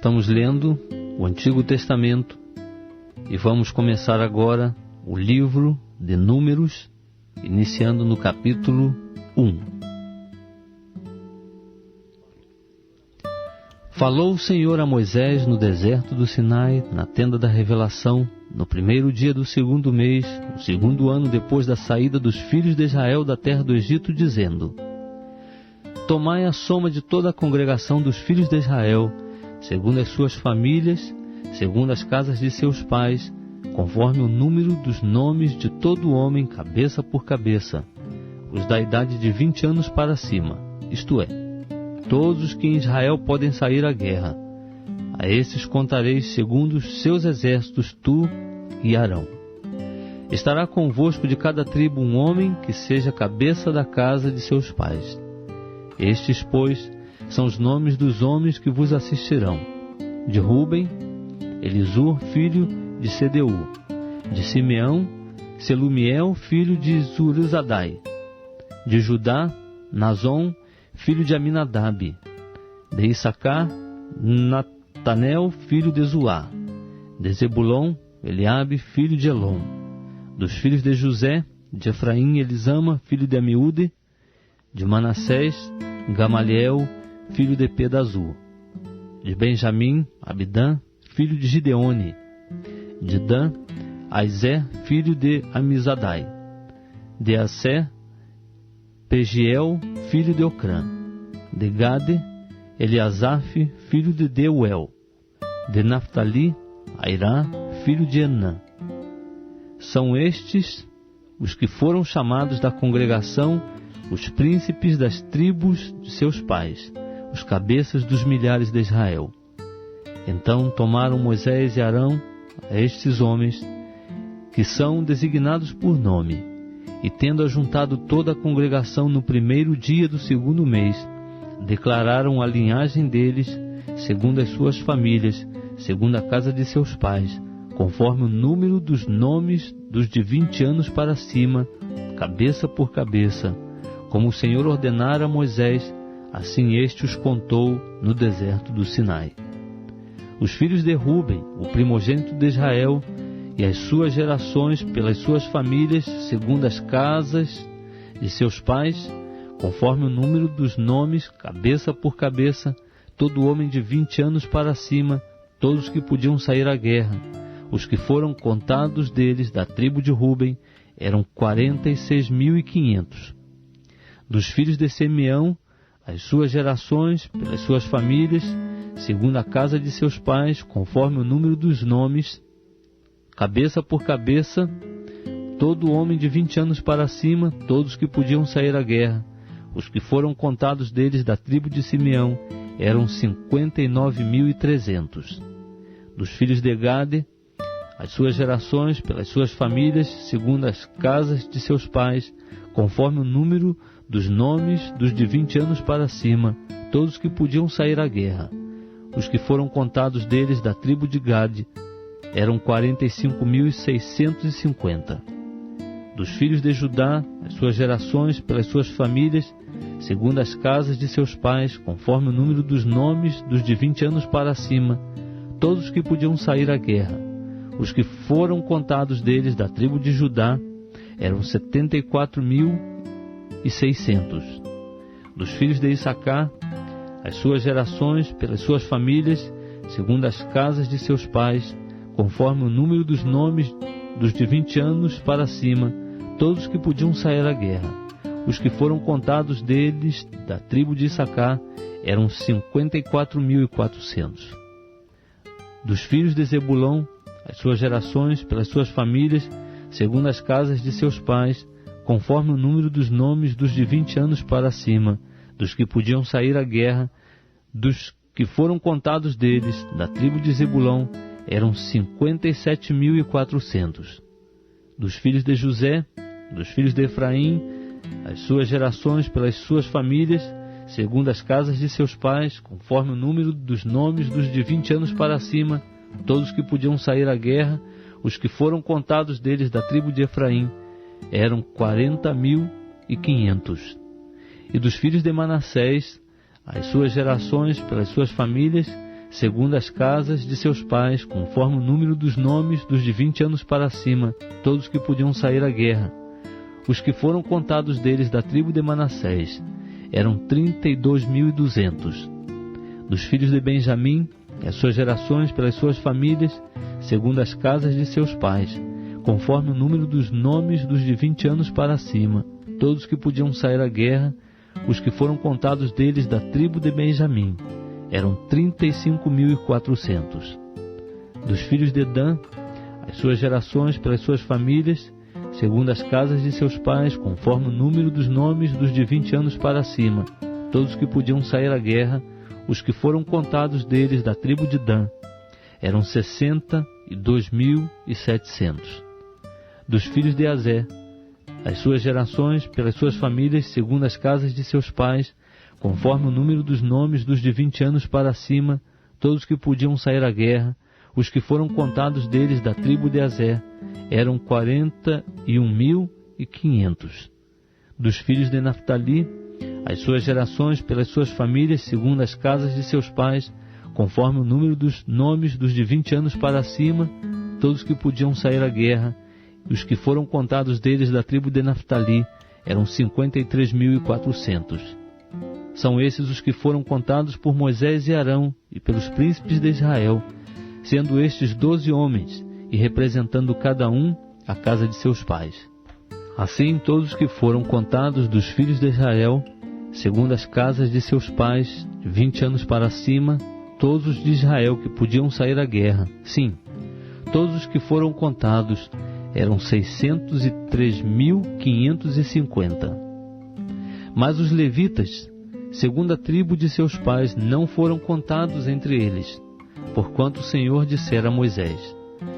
estamos lendo o Antigo Testamento e vamos começar agora o livro de Números, iniciando no capítulo 1. Falou o Senhor a Moisés no deserto do Sinai, na tenda da revelação, no primeiro dia do segundo mês, no segundo ano depois da saída dos filhos de Israel da terra do Egito, dizendo: Tomai a soma de toda a congregação dos filhos de Israel, segundo as suas famílias, segundo as casas de seus pais, conforme o número dos nomes de todo homem, cabeça por cabeça, os da idade de 20 anos para cima, isto é, todos os que em Israel podem sair à guerra. A esses contareis segundo os seus exércitos, tu e Arão. Estará convosco de cada tribo um homem que seja cabeça da casa de seus pais. Estes, pois, são os nomes dos homens que vos assistirão: de Ruben, Elisur, filho de Sedeu; de Simeão, Selumiel, filho de Zurizadai; de Judá, Nazon, filho de Aminadab; de Issacar, Natanel, filho de Zuá; de Zebulon, Eliabe, filho de Elon; dos filhos de José, de Efraim, Elisama, filho de Amiúde; de Manassés, Gamaliel, filho de Pedazur; de Benjamim, Abidã, filho de Gideone; de Dan, Aizé, filho de Amizadai; de Assé, Pegiel, filho de Ocrã; de Gade, Eliasaf, filho de Deuel; de Naphtali, Airá, filho de Enã. São estes os que foram chamados da congregação, os príncipes das tribos de seus pais, os cabeças dos milhares de Israel. Então tomaram Moisés e Arão a estes homens, que são designados por nome, e tendo ajuntado toda a congregação no primeiro dia do segundo mês, declararam a linhagem deles, segundo as suas famílias, segundo a casa de seus pais, conforme o número dos nomes dos de 20 anos para cima, cabeça por cabeça, como o Senhor ordenara a Moisés, assim este os contou no deserto do Sinai. Os filhos de Ruben, o primogênito de Israel, e as suas gerações pelas suas famílias, segundo as casas de seus pais, conforme o número dos nomes, cabeça por cabeça, todo homem de 20 anos para cima, todos que podiam sair à guerra. Os que foram contados deles, da tribo de Ruben, eram 46.500. Dos filhos de Simeão, as suas gerações, pelas suas famílias, segundo a casa de seus pais, conforme o número dos nomes, cabeça por cabeça, todo homem de 20 anos para cima, todos que podiam sair à guerra. Os que foram contados deles, da tribo de Simeão, eram 59.300. Dos filhos de Gade, as suas gerações, pelas suas famílias, segundo as casas de seus pais, conforme o número dos nomes dos de 20 anos para cima, todos que podiam sair à guerra. Os que foram contados deles, da tribo de Gade, eram 45.650. Dos filhos de Judá, as suas gerações, pelas suas famílias, segundo as casas de seus pais, conforme o número dos nomes dos de 20 anos para cima, todos que podiam sair à guerra. Os que foram contados deles, da tribo de Judá, eram 74.600. Dos filhos de Issacar, as suas gerações, pelas suas famílias, segundo as casas de seus pais, conforme o número dos nomes dos de 20 anos para cima, todos que podiam sair à guerra. Os que foram contados deles, da tribo de Issacar, eram 54.400. Dos filhos de Zebulon, as suas gerações, pelas suas famílias, segundo as casas de seus pais, conforme o número dos nomes dos de 20 anos para cima, dos que podiam sair à guerra, dos que foram contados deles, da tribo de Zebulon, eram 57.400. Dos filhos de José, dos filhos de Efraim, as suas gerações pelas suas famílias, segundo as casas de seus pais, conforme o número dos nomes dos de 20 anos para cima, todos que podiam sair à guerra, os que foram contados deles da tribo de Efraim, eram 40.500. E dos filhos de Manassés, as suas gerações pelas suas famílias, segundo as casas de seus pais, conforme o número dos nomes dos de 20 anos para cima, todos que podiam sair à guerra. Os que foram contados deles da tribo de Manassés eram 32.200. Dos filhos de Benjamim, as suas gerações pelas suas famílias, segundo as casas de seus pais, conforme o número dos nomes dos de 20 anos para cima, todos que podiam sair à guerra, os que foram contados deles da tribo de Benjamim, eram 35.400. Dos filhos de Dan, as suas gerações pelas suas famílias, segundo as casas de seus pais, conforme o número dos nomes dos de 20 anos para cima, todos que podiam sair à guerra, os que foram contados deles da tribo de Dan, eram 62.700. Dos filhos de Azé, as suas gerações pelas suas famílias, segundo as casas de seus pais, conforme o número dos nomes dos de 20 anos para cima, todos que podiam sair à guerra, os que foram contados deles da tribo de Azé, eram 41.500. Dos filhos de Naftali, as suas gerações pelas suas famílias, segundo as casas de seus pais, conforme o número dos nomes dos de 20 anos para cima, todos que podiam sair à guerra, e os que foram contados deles da tribo de Naftali, eram 53.400. São esses os que foram contados por Moisés e Arão e pelos príncipes de Israel, sendo estes 12 homens, e representando cada um a casa de seus pais. Assim, todos os que foram contados dos filhos de Israel, segundo as casas de seus pais, de 20 anos para cima, todos os de Israel que podiam sair à guerra, sim, todos os que foram contados eram 603.550. Mas os levitas, segundo a tribo de seus pais, não foram contados entre eles, porquanto o Senhor dissera a Moisés: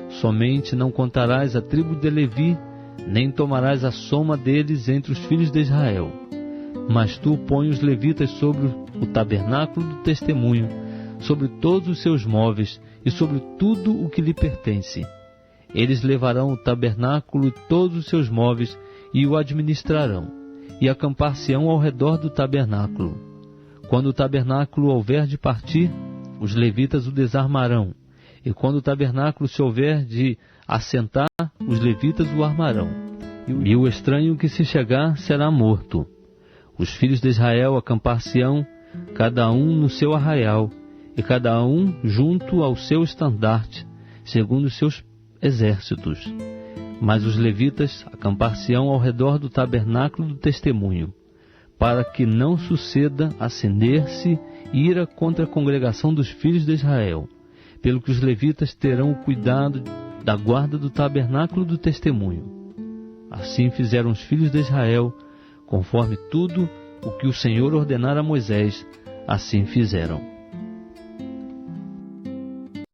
somente não contarás a tribo de Levi, nem tomarás a soma deles entre os filhos de Israel. Mas tu põe os levitas sobre o tabernáculo do testemunho, sobre todos os seus móveis e sobre tudo o que lhe pertence. Eles levarão o tabernáculo e todos os seus móveis e o administrarão, e acampar-se-ão ao redor do tabernáculo. Quando o tabernáculo houver de partir, os levitas o desarmarão, e quando o tabernáculo se houver de assentar, os levitas o armarão. E o estranho que se chegar será morto. Os filhos de Israel acampar-se-ão, cada um no seu arraial, e cada um junto ao seu estandarte, segundo os seus exércitos. Mas os levitas acampar-se-ão ao redor do tabernáculo do testemunho, para que não suceda acender-se ira contra a congregação dos filhos de Israel, pelo que os levitas terão o cuidado da guarda do tabernáculo do testemunho. Assim fizeram os filhos de Israel, conforme tudo o que o Senhor ordenara a Moisés, assim fizeram.